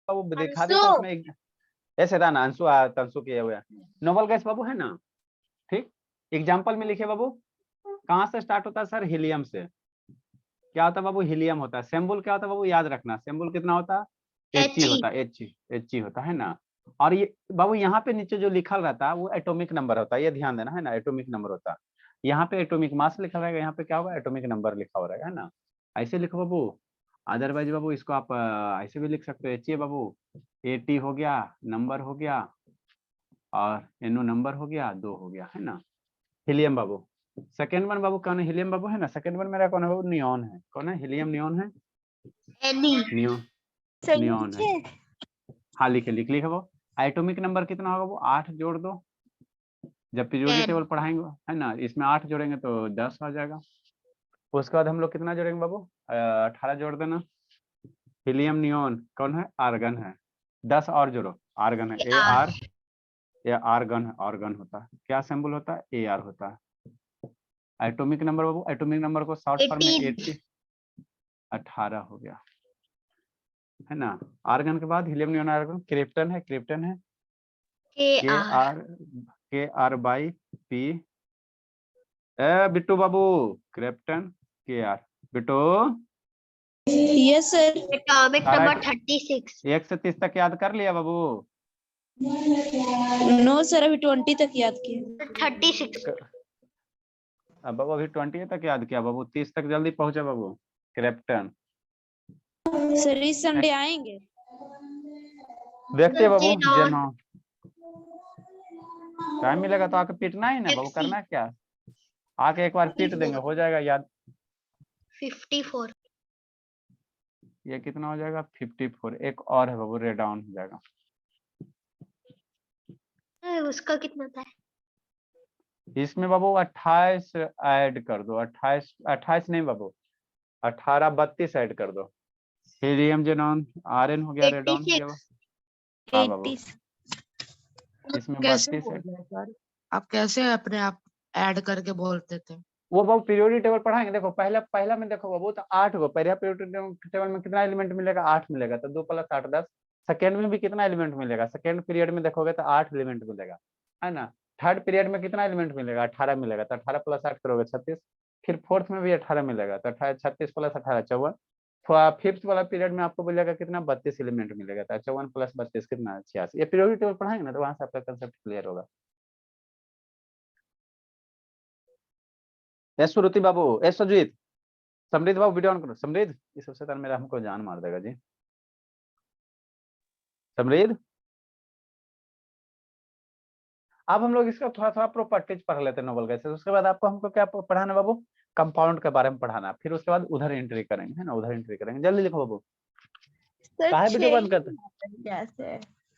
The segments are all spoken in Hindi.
बाबू दिखा देता उसमें ऐसे था ना, अंशु तंशु किए हुए नोबल गैस बाबू है ना। ठीक, एग्जाम्पल में लिखे बाबू, कहाँ से स्टार्ट होता है सर? हीलियम से। क्या होता है बाबू? हीलियम होता है। सिंबल क्या होता है बाबू? याद रखना, सिंबल कितना होता है? He होता है। He होता है ना। और ये बाबू यहाँ पे नीचे जो लिखा रहता है वो एटॉमिक नंबर होता है, ये ध्यान देना है ना, एटॉमिक नंबर होता है। यहाँ पे एटॉमिक मास लिखा रहेगा, यहाँ पे क्या होगा? एटॉमिक नंबर लिखा हो रहेगा, है ना। ऐसे लिखो बाबू। अदरवाइज बाबू इसको आप ऐसे भी लिख सकते हो, He बाबू, AT हो गया, नंबर हो गया, और NO नंबर हो गया, 2 हो गया, है ना। हीलियम बाबू। सेकेंड वन बाबू कौन है? हीलियम बाबू है ना। सेकेंड वन मेरा कौन है बाबू? नियॉन है। कौन है? हीलियम नियॉन है। नियॉन, नियॉन है। हाँ लिखे, लिख लिखे वो। एटॉमिक नंबर कितना होगा वो? 8 जोड़ दो, जब पीरियोडिक टेबल पढ़ाएंगे, है ना, इसमें 8 जोड़ेंगे तो 10 आ जाएगा। उसके बाद हम लोग कितना जोड़ेंगे बाबू? 18 जोड़ देना। हीलियम नियॉन कौन है? आर्गन है। 10 और जोड़ो, आर्गन है। AR, या आर्गन है, आर्गन होता है। क्या सिंबल होता है? AR होता है। एटॉमिक नंबर बाबू, एटॉमिक नंबर को शॉर्ट फॉर्म में 80, 18 हो गया, है ना। आर्गन के बाद हीलियम नियॉन आर्गन। क्रिप्टन है, क्रिप्टन है KR/P। बिट्टू बाबू, krypton KR। Bittu yes sir. Atomic सारा नंबर 36। 1 से 30 तक याद कर लिया बाबू? नो सर, अभी 20 तक याद किया। 36। अब बाबू अभी 20 तक याद किया बाबू, 30 तक जल्दी पहुंचे बाबू। क्रिप्टन सर इस संडे आएंगे? देखते हैं बाबू, Xenon। जेनो टाइम मिलेगा तो आके पीटना ही ना बाबू, करना क्या? आके एक बार पीट देंगे, हो जाएगा याद। 54। ये कितना हो जाएगा? 54। एक और है बाबू, रेडाउन हो जाएगा। उसका कितना था? इसमें बाबू 28 ऐड कर दो। 28, 28 नहीं बाबू, 18, 32 ऐड कर दो। हीलियम जेनॉन RN हो गया, रेडॉन हो गया। 86। हाँ बाबू, 80। इसमें कैसे 32 बोल है। रहे हैं सर? आप कैसे अपने आप ऐड करके बोलते थे? वो बाबू पीरियोडिक टेबल पढ़ाएंगे। देखो पहला पहला में देखो बाबू, तो 8 को पहला पीरियोडिक टेबल में कितना एलिमेंट मिलेगा? 8 मिलेगा, तो 2 + 8 10। सेकेंड में भी कितना एलिमेंट मिलेगा? सेकेंड पीरियड में देखोगे तो 8 एलिमेंट मिलेगा, है ना। थर्ड पीरियड में कितना एलिमेंट मिलेगा? 18 मिलेगा, तो 18 + 8 करोगे 36। फिर फोर्थ में भी 18 मिलेगा, तो 36 + 18 54। फिफ्थ वाला पीरियड में आपको मिलेगा कितना? 32 एलिमेंट मिलेगा, तो 54 + 32 कितना? 86। ये पीरियोडिक टेबल पढ़ाएंगे ना, तो वहां से आपका कंसेप्ट क्लियर होगा। श्रुति बाबू, सुजीत, समृद्ध बाबू वीडियो ऑन करो। समृद्ध, ये सबसे पहले मेरा हमको जान मार देगा जी। समृद्ध, अब हम लोग इसका थोड़ा थोड़ा प्रॉपर्टीज पढ़ लेते हैं नोबल गैसेस। उसके बाद आपको हमको क्या पढ़ाना बाबू? कंपाउंड के बारे में पढ़ाना। फिर उसके बाद उधर एंट्री करेंगे, है ना, उधर एंट्री करेंगे। जल्दी लिखो बाबू। काहे वीडियो बंद करते?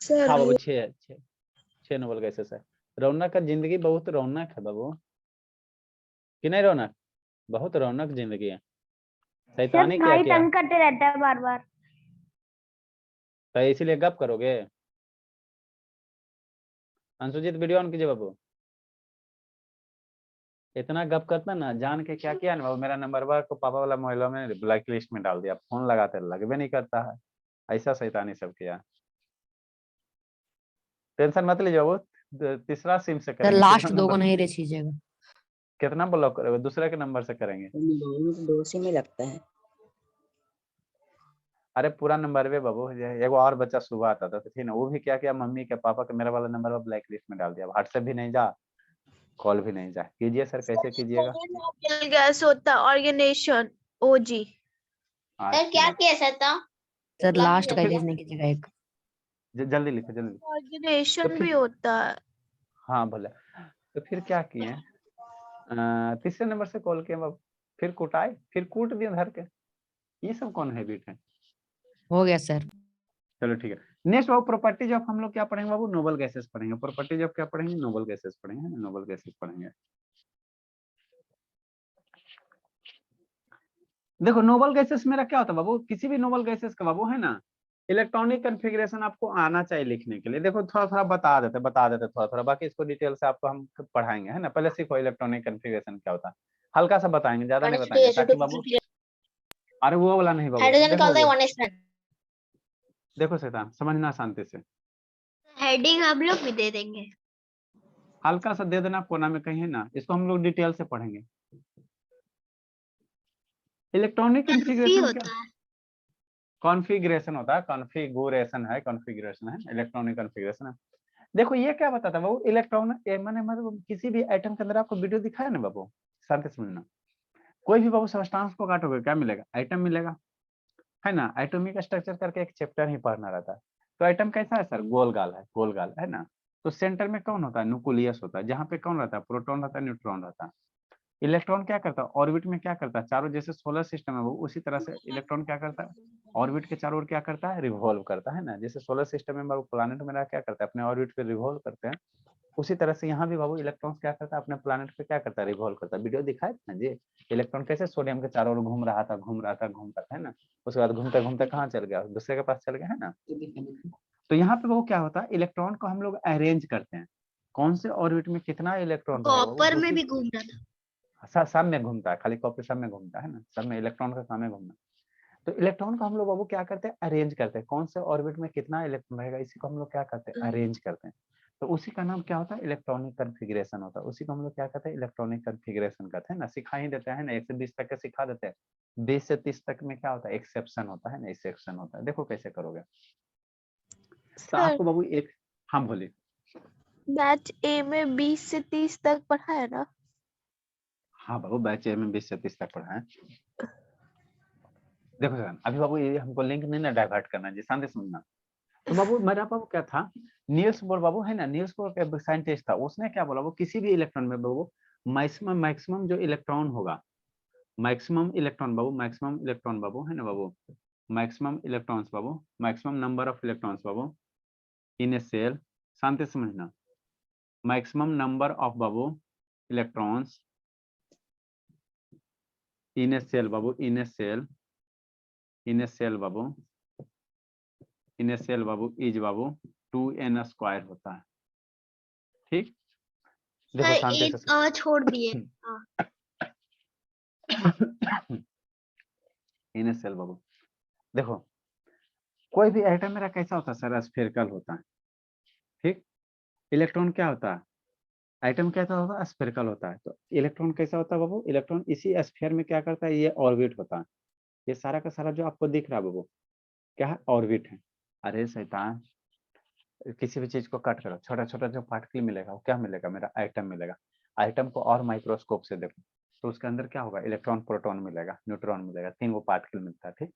सर हाँ बाबू, 6 नोबल गैसेस है। रौनक का जिंदगी बहुत रौनक है बाबू, कि नहीं रौनक? बहुत रौनक जिंदगी है। शैतानी क्या भाई किया? तंग करते रहता है बार बार। तो इसीलिए गप करोगे? अंशुजीत वीडियो ऑन कीजिए बाबू। इतना गप करता ना, जान के क्या किया ना बाबू, मेरा नंबर को पापा वाला मोबाइल में ब्लैक लिस्ट में डाल दिया। फोन लगाते लगवे नहीं करता है, ऐसा शैतानी सब किया। टेंशन मत लीजिए बाबू, तीसरा सिम से सर करेंगे। लास्ट कितना 2 को नंबर, नहीं रखिएगा। कितना ब्लॉक करोगे? दूसरे के नंबर से करेंगे। 2 सिम में लगता है। अरे पूरा नंबर वे बाबू, एगो और बच्चा सुबह आता था, ठीक ना, वो भी क्या किया, मम्मी के पापा के मेरा वाला नंबर ब्लैक लिस्ट में डाल दिया। व्हाट्सएप भी नहीं जा, कॉल भी नहीं जा। कीजिए सर, कैसे कीजिएगा? गैस होता ऑर्गेनाइजेशन OG। सर क्या किया सर? था सर लास्ट का फिर इरेज नहीं कीजिएगा एक। जल्दी लिखो, जल्दी। तो ऑर्गेनाइजेशन फिर भी होता है। हाँ बोले, तो फिर क्या किए? तीसरे नंबर से कॉल किया बाबू, फिर कुटाए, फिर कूट दिए धर के। ये सब कौन हैबिट है? हो गया सर। चलो ठीक है। नेक्स्ट बाबू, प्रॉपर्टीज ऑफ हम लोग क्या पढ़ेंगे बाबू? नोबल गैसेस पढ़ेंगे। प्रॉपर्टीज ऑफ क्या पढ़ेंगे? नोबल गैसेस पढ़ेंगे, है ना, नोबल गैसेस पढ़ेंगे। देखो नोबल गैसेस मेरा क्या होता है बाबू? किसी भी नोबल गैसेस का बाबू, है ना, इलेक्ट्रॉनिक कन्फिग्रेशन आपको आना चाहिए लिखने के लिए। देखो थोड़ा थोड़ा बता देते थोड़ा थोड़ा, बाकी इसको डिटेल से आपको हम पढ़ाएंगे, है ना। पहले सीखो इलेक्ट्रॉनिक कन्फिग्रेशन क्या होता है, हल्का सा बताएंगे, ज्यादा नहीं बताएंगे, ताकि बाबू, अरे वो वाला नहीं बाबू, हाइड्रोजन का देखो होता है बाबू, 1s। देखो शैतान, समझना शांति से, हेडिंग हम लोग भी दे देंगे। हल्का सा दे देना कोना में कहीं, है ना, इसको हम लोग डिटेल से पढ़ेंगे। इलेक्ट्रॉनिक भी कॉन्फ़िगरेशन क्या होता है। कॉन्फ़िगरेशन होता है, कॉन्फ़िगरेशन है, इलेक्ट्रॉनिक कॉन्फ़िगरेशन है। देखो ये क्या बताता है बाबू, इलेक्ट्रॉन मैंने मतलब किसी भी आइटम के अंदर आपको वीडियो दिखाया ना बाबू, शांति से समझना, कोई भी बाबू सब्सटेंस को काटोगे क्या मिलेगा, आइटम मिलेगा, है ना। एटॉमिक स्ट्रक्चर करके एक चैप्टर ही पढ़ना रहता है। तो आइटम कैसा है सर, गोल गाल है ना। तो सेंटर में कौन होता है, न्यूक्लियस होता है, जहाँ पे कौन रहता है, प्रोटॉन रहता है, न्यूट्रॉन रहता है। इलेक्ट्रॉन क्या करता है, ऑर्बिट में क्या करता है, चारों, जैसे सोलर सिस्टम है वो, उसी तरह से इलेक्ट्रॉन क्या करता है, ऑर्बिट के चारों ओर क्या करता है, रिवॉल्व करता है ना। जैसे सोलर सिस्टम में बाबू प्लैनेट में क्या करता है, अपने ऑर्बिट पे रिवॉल्व करते हैं, उसी तरह से यहाँ भी बाबू इलेक्ट्रॉन क्या करता है, अपने प्लैनेट पे क्या करता है, रिवॉल्व करता है। वीडियो दिखाए ना जी, इलेक्ट्रॉन कैसे सोडियम के चारों ओर घूम रहा था, है ना। उसके बाद घूमते घूमते कहाँ चल गया, दूसरे के पास चल गया, है ना। तो यहाँ पे वो क्या होता है, इलेक्ट्रॉन को हम लोग अरेंज करते हैं, कौन से ऑर्बिट में कितना इलेक्ट्रॉन रहेगा, कॉपर में भी घूम रहा था। सब में घूमता है, खाली कॉपर सब में घूमता है ना, सब में इलेक्ट्रॉन का काम है घूमना। तो इलेक्ट्रॉन को हम लोग बाबू क्या करते हैं, अरेंज करते हैं, कौन से ऑर्बिट में कितना इलेक्ट्रॉन रहेगा, इसी को हम लोग क्या करते हैं, अरेंज करते हैं। तो उसी का नाम क्या होता है, इलेक्ट्रॉनिक कॉन्फ़िगरेशन होता है। उसी को हम लोग क्या कहते हैं, इलेक्ट्रॉनिक कॉन्फ़िगरेशन कहते हैं ना। सिखा ही देते हैं ना, 1 से 20 तक के सिखा देते हैं, 20 से 30 तक में क्या होता है, एक्सेप्शन होता है ना, एक्सेप्शन होता है। देखो कैसे करोगे। तो सर आपको बाबू एक, हाँ बोलिए। बैच ए में 20 से 30 तक पढ़ा है ना। हाँ बाबू, बैच ए में 20 से 30 तक पढ़ा है। देखो सर, अभी बाबू ये हमको लिंक नहीं ना डाइवर्ट करना है जी, शांति से सुनना। तो बाबू मेरा बाबू क्या था, नील्स बोर बाबू है ना, नील्स बोर का साइंटिस्ट था, उसने क्या बोला, वो किसी भी इलेक्ट्रॉन में बाबू मैक्सिमम जो इलेक्ट्रॉन होगा, मैक्सिमम इलेक्ट्रॉन बाबू है ना बाबू, मैक्सिमम इलेक्ट्रॉन्स बाबू, मैक्सिमम नंबर ऑफ इलेक्ट्रॉन्स बाबू इन ए सेल, शांति से समझना, मैक्सिमम नंबर ऑफ बाबू इलेक्ट्रॉन्स इन ए सेल बाबू, इन ए सेल बाबू, इन ए सेल बाबू इज बाबू 2n स्क्वायर होता है। ठीक, देखो सर शांति से एक छोड़ दिए। इन ए सेल बाबू, देखो कोई भी एटम मेरा कैसा होता है सर, स्फेरिकल होता है। ठीक, इलेक्ट्रॉन क्या होता है, एटम कैसा होता है, स्फेरिकल होता है। तो इलेक्ट्रॉन कैसा होता है बाबू, इलेक्ट्रॉन इसी स्फीयर में क्या करता है, ये ऑर्बिट होता है। ये सारा का सारा जो आपको दिख रहा है बाबू, क्या है, ऑर्बिट है। अरे शैतान, किसी भी चीज को कट करो, छोटा छोटा जो पार्टिकल मिलेगा वो क्या मिलेगा, मेरा आइटम मिलेगा। आइटम को और माइक्रोस्कोप से देखो तो उसके अंदर क्या होगा, इलेक्ट्रॉन, प्रोटॉन मिलेगा, न्यूट्रॉन मिलेगा, 3 वो पार्टिकल मिलता है। ठीक,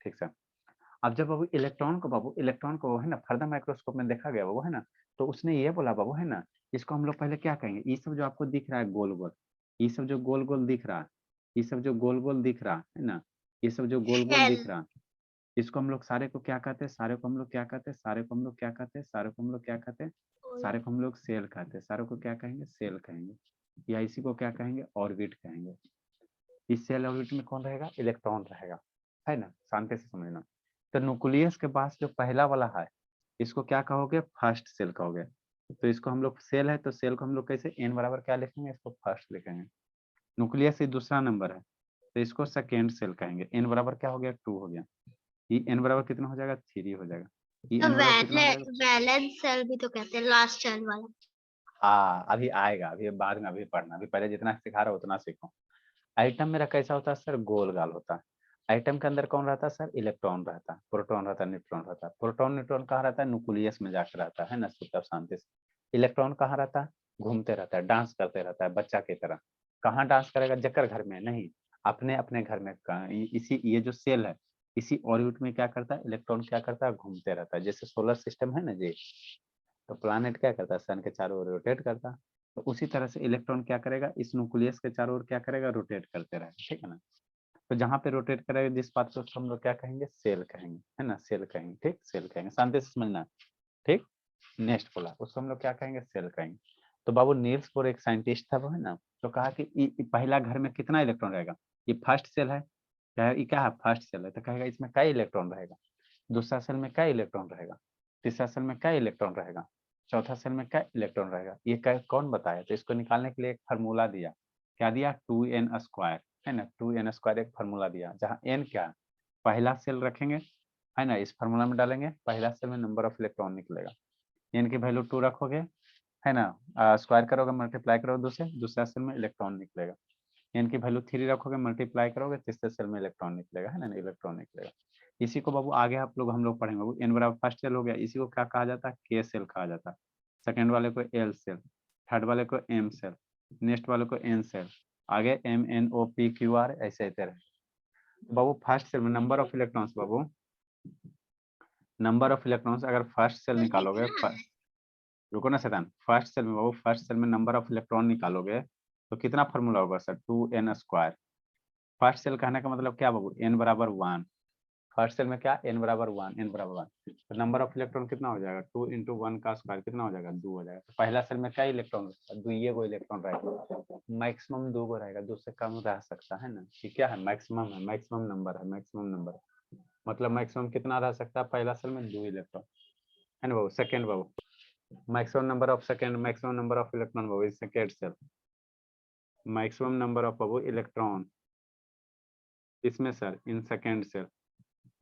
ठीक सर। अब जब बाबू इलेक्ट्रॉन को है ना फर्दर माइक्रोस्कोप में देखा गया बाबू, है ना, तो उसने ये बोला बाबू, है ना, इसको हम लोग पहले क्या कहेंगे, ये सब जो आपको दिख रहा है गोल गोल, ये सब जो गोल गोल दिख रहा है, ये सब जो गोल गोल दिख रहा है ना, ये सब जो गोल गोल शेल। दिख रहा है, इसको हम लोग सारे को क्या कहते हैं, सारे को हम लोग क्या कहते हैं, सारे को हम लोग क्या कहते हैं, सारे को हम लोग क्या कहते हैं, सारे को हम लोग सेल कहते हैं, सारे को क्या कहेंगे, सेल कहेंगे, या इसी को क्या कहेंगे, ऑर्बिट कहेंगे। इस सेल ऑर्बिट में कौन रहेगा, इलेक्ट्रॉन रहेगा, है ना, शांति से समझना। तो न्यूक्लियस के पास जो पहला वाला है, इसको क्या कहोगे, फर्स्ट सेल कहोगे। तो इसको हम लोग सेल है, तो सेल को हम लोग कैसे, n बराबर क्या लिखेंगे, इसको फर्स्ट लिखेंगे। न्यूक्लियस ही दूसरा नंबर है, तो इसको सेकेंड सेल कहेंगे। n बराबर क्या हो गया, 2 हो गया। ये n बराबर कितना हो जाएगा, 3 हो जाएगा। ये n बराबर कितना हो जाएगा, वैलेंस सेल भी तो कहते हैं, लास्ट सेल वाला। हाँ अभी आएगा, अभी बाद में, अभी पढ़ना, अभी पहले जितना सिखा रहा उतना सीखो। आइटम मेरा कैसा होता है सर, गोल गाल होता है। आइटम के अंदर कौन रहता है सर, इलेक्ट्रॉन रहता है, प्रोटॉन रहता है, न्यूट्रॉन रहता है। प्रोटॉन न्यूट्रॉन कहाँ रहता है, न्यूक्लियस में जाकर रहता है ना, चुपचाप शांति से। इलेक्ट्रॉन कहाँ रहता है, घूमते रहता है, डांस करते रहता है बच्चा की तरह। कहाँ डांस करेगा, जकर घर में नहीं, अपने अपने घर में। इसी ये जो सेल है, इसी ऑर्बिट में क्या करता है, इलेक्ट्रॉन क्या करता है, घूमते रहता है। जैसे सोलर सिस्टम है ना जी, तो प्लैनेट क्या करता है, सन के चारों ओर रोटेट करता है। तो उसी तरह से इलेक्ट्रॉन क्या करेगा, इस न्यूक्लियस के चारों ओर क्या करेगा, रोटेट करते रहेगा। ठीक है ना। तो जहां पे रोटेट करेगा जिस बात को, उसको हम लोग क्या कहेंगे, सेल कहेंगे, है ना, सेल कहेंगे। ठीक, सेल कहेंगे, शांति से समझना। ठीक, नेक्स्ट बोला, उसको हम लोग क्या कहेंगे, सेल कहेंगे। तो बाबू नील्स बोर एक साइंटिस्ट था वो, है ना, तो कहा कि पहला घर में कितना इलेक्ट्रॉन रहेगा, ये फर्स्ट सेल है, ये क्या है, फर्स्ट सेल है, तो कहेगा इसमें क्या इलेक्ट्रॉन रहेगा, दूसरा सेल में क्या इलेक्ट्रॉन रहेगा, तीसरा सेल में क्या इलेक्ट्रॉन रहेगा, चौथा सेल में क्या इलेक्ट्रॉन रहेगा, ये कौन बताया। तो इसको निकालने के लिए एक फार्मूला दिया, क्या दिया, 2n स्क्वायर, है ना, 2n स्क्वायर एक फार्मूला दिया, जहाँ n क्या है, पहला सेल रखेंगे, है ना, इस फार्मूला में डालेंगे, पहला सेल में नंबर ऑफ इलेक्ट्रॉन निकलेगा, एन की वैल्यू 2 रखोगे, है ना, स्क्वायर करोगे, मल्टीप्लाई करोगे दूसरा सेल में इलेक्ट्रॉन निकलेगा, एन की वैल्यू 3 रखोगे, मल्टीप्लाई करोगे, तीसरे सेल में इलेक्ट्रॉन निकलेगा, है ना, इलेक्ट्रॉन निकलेगा। इसी को बाबू आगे हम लोग पढ़ेंगे बाबू, एन बराबर फर्स्ट सेल हो गया, इसी को क्या कहा जाता है, के सेल कहा जाता है, सेकंड वाले को एल सेल, थर्ड वाले को एम सेल, नेक्स्ट वाले को एन सेल, आगे M N O P Q R ऐसे ऐसे रहे। बाबू फर्स्ट सेल में नंबर ऑफ इलेक्ट्रॉन्स, बाबू नंबर ऑफ इलेक्ट्रॉन्स अगर फर्स्ट सेल निकालोगे, रुको ना शैतान, फर्स्ट सेल में बाबू, फर्स्ट सेल में नंबर ऑफ इलेक्ट्रॉन निकालोगे तो कितना फार्मूला होगा sir, 2n square. First cell कहने का मतलब क्या बाबू, n बराबर 1, फर्स्ट सेल में क्या, n बराबर 1, n बराबर 1, तो नंबर ऑफ इलेक्ट्रॉन कितना हो जाएगा, 2 × 1 का स्क्वायर कितना हो जाएगा, 2 हो जाएगा। तो पहला सेल में क्या इलेक्ट्रॉन, 2 इलेक्ट्रॉन रहेगा, मैक्सिमम 2 को रहेगा, 2 से कम रह सकता है ना, ये क्या है, मैक्सिमम है, मैक्सिमम नंबर है, मैक्सिमम नंबर, मतलब मैक्सिमम कितना रह सकता है पहला सेल में, 2 इलेक्ट्रॉन, है ना बाबू। सेकेंड बाबू, maximum number of second, maximum number of electron बाबू, is second shell, maximum number of बाबू इलेक्ट्रॉन इसमें sir, in second shell,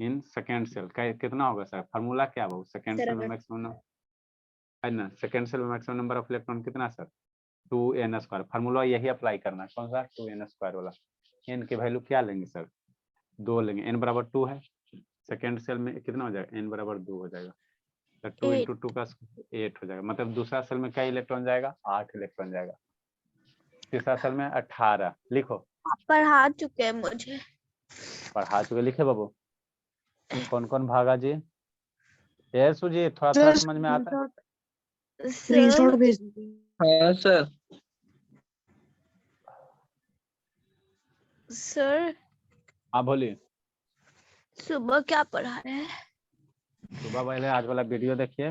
in second shell का कितना होगा सर, फार्मूला क्या बाबू, सेकेंड सेल में मैक्सिमम है ना, सेकेंड सेल में मैक्सिमम नंबर ऑफ इलेक्ट्रॉन कितना सर, 2n स्क्वायर, फार्मूला यही अप्लाई करना है, कौन सा, 2n स्क्वायर वाला। n की वैल्यू क्या लेंगे सर, 2 लेंगे, n बराबर 2 है, सेकेंड सेल में कितना हो जाएगा, n बराबर 2 हो जाएगा, तो 2 × 2 का 8 हो जाएगा, मतलब दूसरा सेल में क्या इलेक्ट्रॉन जाएगा, 8 इलेक्ट्रॉन जाएगा, तीसरा सेल में 18, लिखो, पढ़ा चुके हैं मुझे। पढ़ा चुके, लिखे बाबू, कौन कौन भागा जी, ये सुजी थोड़ा थोड़ा समझ में आता है, स्क्रीनशॉट सर भेज हाँ सर। सर आप बोलिए। सुबह क्या पढ़ा रहे हैं? सुबह पहले आज वाला वीडियो देखिए,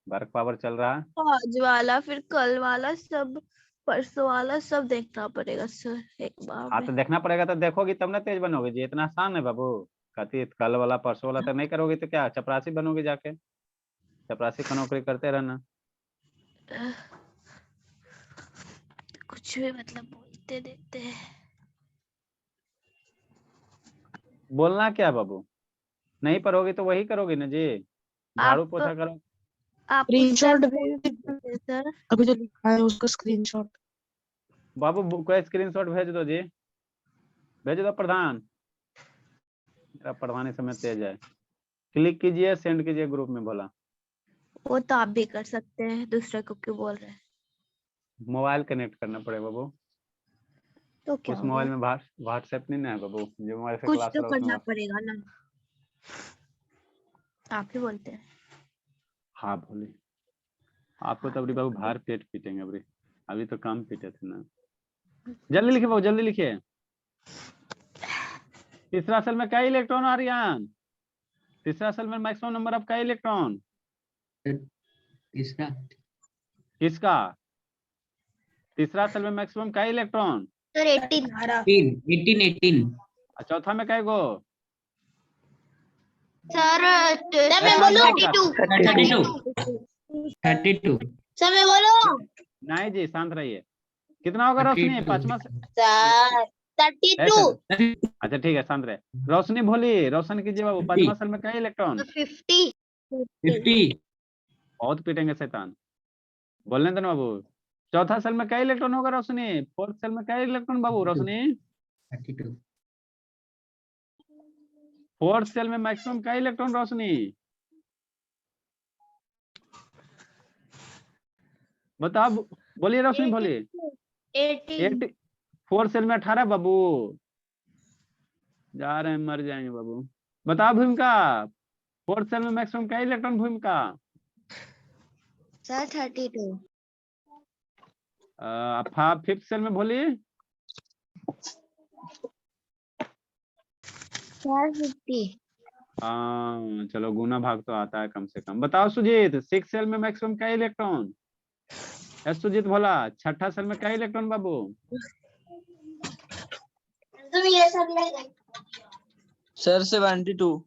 वर्क पावर चल रहा है, आज वाला, फिर कल वाला, सब परसों वाला, सब देखना पड़ेगा सर एक बार हाँ में। तो देखना पड़ेगा, तो देखोगी तब ना तेज बनोगे जी, इतना आसान है बाबू, कहती कल वाला परसों वाला तक नहीं करोगी तो क्या चपरासी बनोगी, जाके चपरासी का नौकरी करते रहना। कुछ भी मतलब बोलते देते हैं। बोलना क्या बाबू, नहीं पढ़ोगी तो वही करोगी ना जी, झाड़ू आप पोछा करो। आप स्क्रीनशॉट उसका भेज दीजिए सर। अभी जो लिखा है उसका स्क्रीनशॉट। बाबू कोई स्क्रीनशॉट भेज दो जी, भेज दो प्रधान, मेरा पढ़वाने समय तेज है, क्लिक कीजिए, सेंड कीजिए ग्रुप में, बोला वो तो आप भी कर सकते हैं, दूसरे को क्यों बोल रहे हैं? मोबाइल कनेक्ट करना पड़ेगा बाबू, तो क्या उस हो मोबाइल गया? में व्हाट्सएप नहीं ना है बाबू, जो मोबाइल से कुछ क्लास तो करो उसमें करना पड़ेगा ना, आप ही बोलते हैं। हाँ बोलिए, आपको तो अभी बाबू बाहर पेट पीटेंगे, अभी अभी तो काम पीटे थे ना, जल्दी लिखिए बाबू, जल्दी लिखिए। तीसरा सेल में क्या इलेक्ट्रॉन, आर्यन, तीसरा सेल में मैक्सिमम नंबर ऑफ क्या इलेक्ट्रॉन, इसका किसका, तीसरा सेल में मैक्सिमम क्या इलेक्ट्रॉन, सर 18 18 चौथा में क्या गो, सर मैं बोलूं? 32 सर मैं बोलूं, नहीं जी शांत रहिए, कितना होगा रोशनी, 32 पांचवा से सर 32 अच्छा ठीक है शांत रहे, रोशनी भोली, रोशन कीजिए बाबू, पांचवा सेल में क्या इलेक्ट्रॉन, 50 बहुत पीटेंगे शैतान, बोलने दो ना बाबू। चौथा सेल में क्या इलेक्ट्रॉन होगा रोशनी, फोर्थ सेल में क्या इलेक्ट्रॉन बाबू रोशनी, 32 फोर्थ सेल में मैक्सिमम क्या इलेक्ट्रॉन रोशनी, बताओ, बोलिए रोशनी बोलिए। 18 फोर्थ सेल में 18 बाबू, जा रहे हैं मर जाएंगे बाबू, बताओ भूमिका, फोर्थ सेल में मैक्सिमम क्या इलेक्ट्रॉन भूमिका, सर 32 फिफ्थ सेल में बोलिए, सर 50 हाँ चलो गुना भाग तो आता है कम से कम। बताओ सुजीत, सिक्स सेल में मैक्सिमम क्या इलेक्ट्रॉन, यस सुजीत भोला, छठा सेल में क्या इलेक्ट्रॉन बाबू, सर 72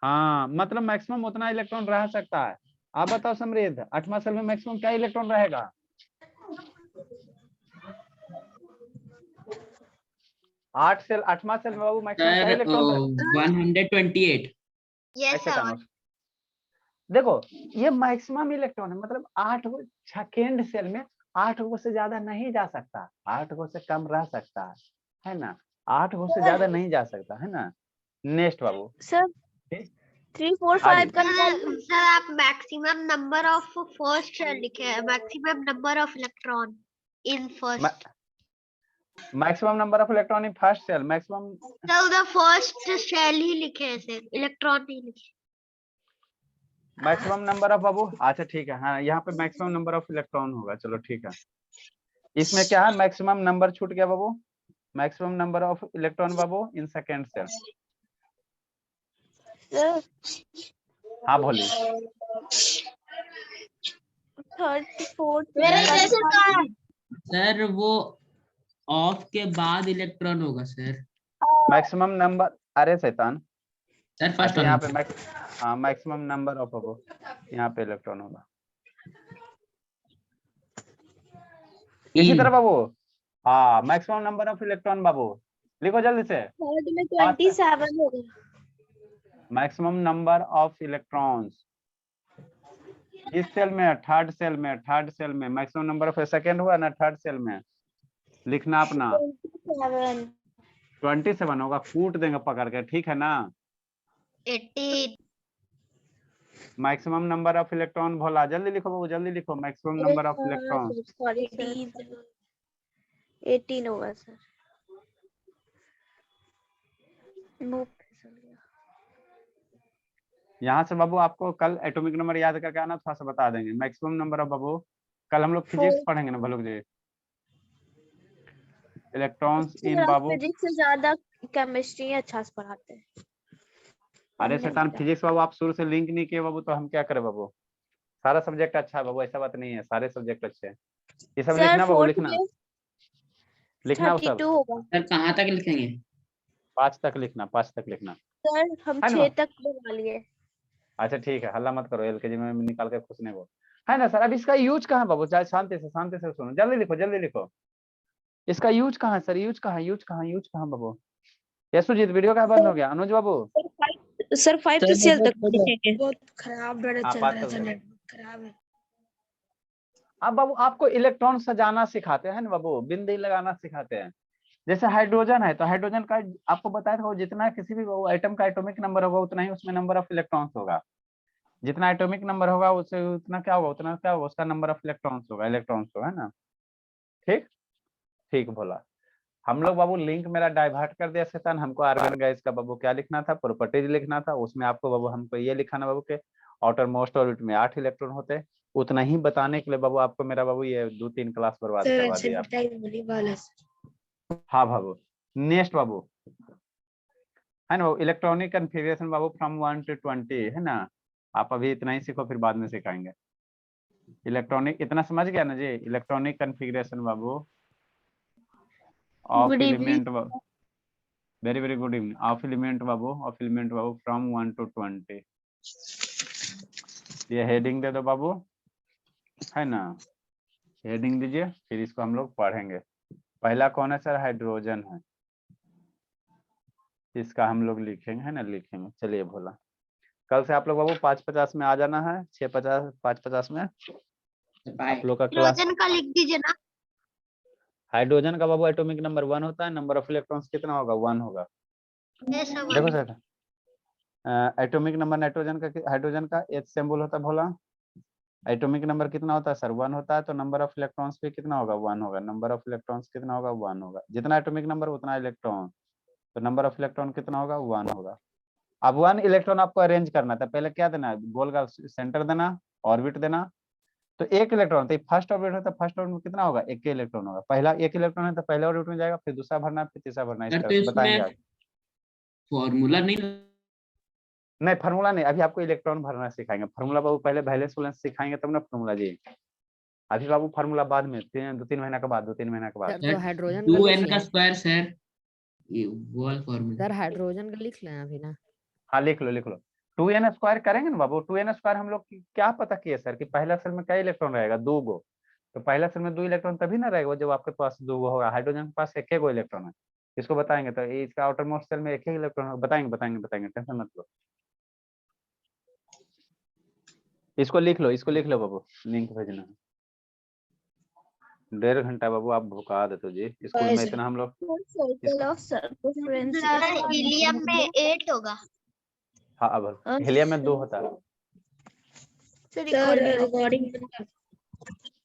हाँ मतलब मैक्सिमम उतना इलेक्ट्रॉन रह सकता है। आप बताओ समृद्ध, आठवां सेल में मैक्सिमम क्या इलेक्ट्रॉन रहेगा, आठवां सेल में बाबू मैक्सिमम क्या सर इलेक्ट्रॉन रहेगा? 128 Yes, ऐसे sir. करना। देखो ये मैक्सिमम इलेक्ट्रॉन है, मतलब 8 गो सेकेंड सेल में 8 गो से ज्यादा नहीं जा सकता, 8 गो से कम रह सकता है ना, 8 गो से ज्यादा नहीं जा सकता है ना। नेक्स्ट बाबू। सर ठीक? 3 4 हाँ 5 जी। का निकालिए। सर आप maximum number of first shell लिखे हैं, maximum number of electron in first. Maximum number of electron in first shell, maximum sir the first shell ही लिखे हैं सर, इलेक्ट्रॉन नहीं लिखे। मैक्सिमम नंबर ऑफ बाबू, अच्छा ठीक है, हाँ यहाँ पे मैक्सिमम नंबर ऑफ इलेक्ट्रॉन होगा, चलो ठीक है। इसमें क्या है, मैक्सिमम नंबर छूट गया बाबू, मैक्सिमम नंबर ऑफ इलेक्ट्रॉन बाबू इन सेकेंड सेल। सर हाँ बोलिए। 34 मेरे का जैसे निकालिए। सर वो ऑफ के बाद इलेक्ट्रॉन होगा सर। मैक्सिमम नंबर, अरे शैतान, सर फर्स्ट अच्छा यहाँ पे हाँ मैक्सिमम नंबर ऑफ बाबू, यहाँ पे इलेक्ट्रॉन होगा। इसी तरह बाबू, हाँ मैक्सिमम नंबर ऑफ इलेक्ट्रॉन बाबू, लिखो जल्दी से। थर्ड में 27 होगा। मैक्सिमम नंबर ऑफ इलेक्ट्रॉन्स इस सेल में, थर्ड सेल में, थर्ड सेल में मैक्सिमम नंबर ऑफ, सेकंड हुआ ना, थर्ड सेल में लिखना अपना 27 27 होगा, कूट देंगे पकड़ के, ठीक है ना। 18 मैक्सिमम नंबर ऑफ इलेक्ट्रॉन, भोला जल्दी लिखो बाबू, जल्दी लिखो, maximum number of electron. Sorry sir 18 होगा सर। मुंह फिसल गया। यहाँ से बाबू आपको कल एटॉमिक नंबर याद करके आना, थोड़ा सा बता देंगे मैक्सिमम नंबर ऑफ बाबू। कल हम लोग फिजिक्स पढ़ेंगे ना भलोग जी, इलेक्ट्रॉन्स इन बाबू। फिजिक्स से ज्यादा केमिस्ट्री अच्छा से पढ़ाते हैं। अरे हमने शैतान, किया। फिजिक्स बाबू आप शुरू से लिंक नहीं किए बाबू, तो हम क्या करें बाबू। सारा सब्जेक्ट अच्छा है बाबू, ऐसा बात नहीं है, सारे सब्जेक्ट अच्छे हैं। ये सब सर लिखना बाबू, 4 लिखना में लिखना वो सब 32 होगा। सर कहाँ तक लिखेंगे? 5 तक लिखना, 5 तक लिखना। सर हम है ना? 6 तक बना लिए। अच्छा ठीक है, हल्ला मत करो, एलकेजी में निकाल के खुश नहीं हो, है ना सर। अब इसका यूज कहाँ है बाबू, चाहे शांति से सुनो, जल्दी लिखो जल्दी लिखो। इसका यूज कहाँ है सर, यूज कहाँ, यूज कहाँ, यूज कहाँ बाबू। यशुजीत वीडियो का बंद हो गया, अनुज बाबू। सर 5 से सेल तक लिखेंगे। बहुत खराब हाँ, चल बात रहा तो था, है। नेटवर्क खराब है। अब बाबू आपको इलेक्ट्रॉन सजाना सिखाते हैं ना बाबू, बिंदी लगाना सिखाते हैं। जैसे हाइड्रोजन है, तो हाइड्रोजन का आपको बताया था, जितना किसी भी एटम का एटॉमिक नंबर होगा उतना ही उसमें नंबर ऑफ इलेक्ट्रॉन्स होगा। जितना एटॉमिक नंबर होगा उससे उतना क्या होगा, उतना क्या होगा, उसका नंबर ऑफ इलेक्ट्रॉन्स होगा, इलेक्ट्रॉन्स होगा, है ना। ठीक ठीक बोला। हम लोग बाबू लिंक मेरा डाइवर्ट कर दिया शैतान, हमको आर्गन गैस का बाबू क्या लिखना था, प्रॉपर्टीज लिखना था। उसमें आपको बाबू हमको ये लिखाना बाबू के आउटर मोस्ट ऑर्बिट में 8 इलेक्ट्रॉन होते हैं। उतना ही बताने के लिए बाबू आपको मेरा बाबू ये 2-3 क्लास बर्बाद करवा दिया। हाँ बाबू, नेक्स्ट बाबू है ना, electronic configuration Babu from 1 to 20, है ना। आप अभी इतना ही सीखो, फिर बाद में सिखाएंगे। इलेक्ट्रॉनिक इतना समझ गया ना जी, इलेक्ट्रॉनिक कन्फिगरेशन बाबू of element, very very good evening, of element बाबू फ्रॉम 1 to 20। ये हेडिंग दे दो बाबू, है ना, हेडिंग दीजिए, फिर इसको हम लोग पढ़ेंगे। पहला कौन है सर, हाइड्रोजन है, इसका हम लोग लिखेंगे, है ना, लिखेंगे। चलिए भोला, कल से आप लोग बाबू 5:50 में आ जाना है, 6:50 5:50 में आप लोग का क्लास। हाइड्रोजन का लिख दीजिए ना। हाइड्रोजन का बाबू एटॉमिक नंबर 1 होता है, नंबर ऑफ इलेक्ट्रॉन्स कितना होगा, 1 होगा। Yes, sir. देखो सर, एटॉमिक नंबर नाइट्रोजन का, हाइड्रोजन का H सिंबल होता है भोला। एटॉमिक नंबर कितना होता है सर, 1 होता है, तो नंबर ऑफ इलेक्ट्रॉन्स भी कितना होगा, 1 होगा। नंबर ऑफ इलेक्ट्रॉन्स कितना होगा, 1 होगा। जितना एटॉमिक नंबर उतना इलेक्ट्रॉन, तो नंबर ऑफ इलेक्ट्रॉन कितना होगा, 1 होगा। अब 1 इलेक्ट्रॉन आपको अरेंज करना था, पहले क्या देना है, गोल का सेंटर देना, ऑर्बिट देना। तो 1 इलेक्ट्रॉन, तो फर्स्ट ऑर्बिट होता है, फर्स्ट ऑर्बिट में कितना होगा, 1 इलेक्ट्रॉन होगा। पहला 1 इलेक्ट्रॉन है तो पहले ऑर्बिट में जाएगा, फिर दूसरा भरना, फिर तीसरा भरना, इस सर तरह तो से बताएंगे इसमें आज। फॉर्मूला नहीं फार्मूला नहीं, अभी आपको इलेक्ट्रॉन भरना सिखाएंगे। फार्मूला बाबू पहले वैलेंस वैलेंस सिखाएंगे तब ना फार्मूला जी। अभी बाबू फार्मूला बाद में, 2-3 महीना के बाद, 2-3 महीना के बाद। सर तो हाइड्रोजन का 2n लिख का लें। स्क्वायर सर, ये वो वाला फॉर्मूला। सर हाइड्रोजन का लिख लें अभी ना। हाँ लिख लो लिख लो, 2n स्क्वायर करेंगे ना बाबू। 2n स्क्वायर हम लोग क्या पता किए सर, कि पहला सेल में क्या इलेक्ट्रॉन रहेगा, 2 गो। तो पहला सेल में 2 इलेक्ट्रॉन तभी ना रहेगा जब आपके पास 2 गो होगा। हाइड्रोजन के पास 1 गो इलेक्ट्रॉन है, इसको बताएंगे। तो इसका आउटर मोस्ट सेल में 1 ही इलेक्ट्रॉन होगा, बताएंगे बताएंगे बताएंगे, टेंशन मत लो। इसको लिख लो बाबू, लिंक भेजना है। 1.5 घंटा बाबू आप भुका देते जी स्कूल में, इतना हम लोग circle of circumference sir helium में 8 होगा। हाँ अब हीलियम में 2 होता है। सर रिकॉर्डिंग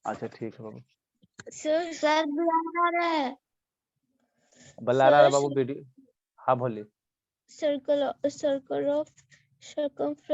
अच्छा ठीक है बाबू, सर ब्लर है। बल्ला रहा है बाबू वीडियो। हाँ बोलिए। Circle of circumference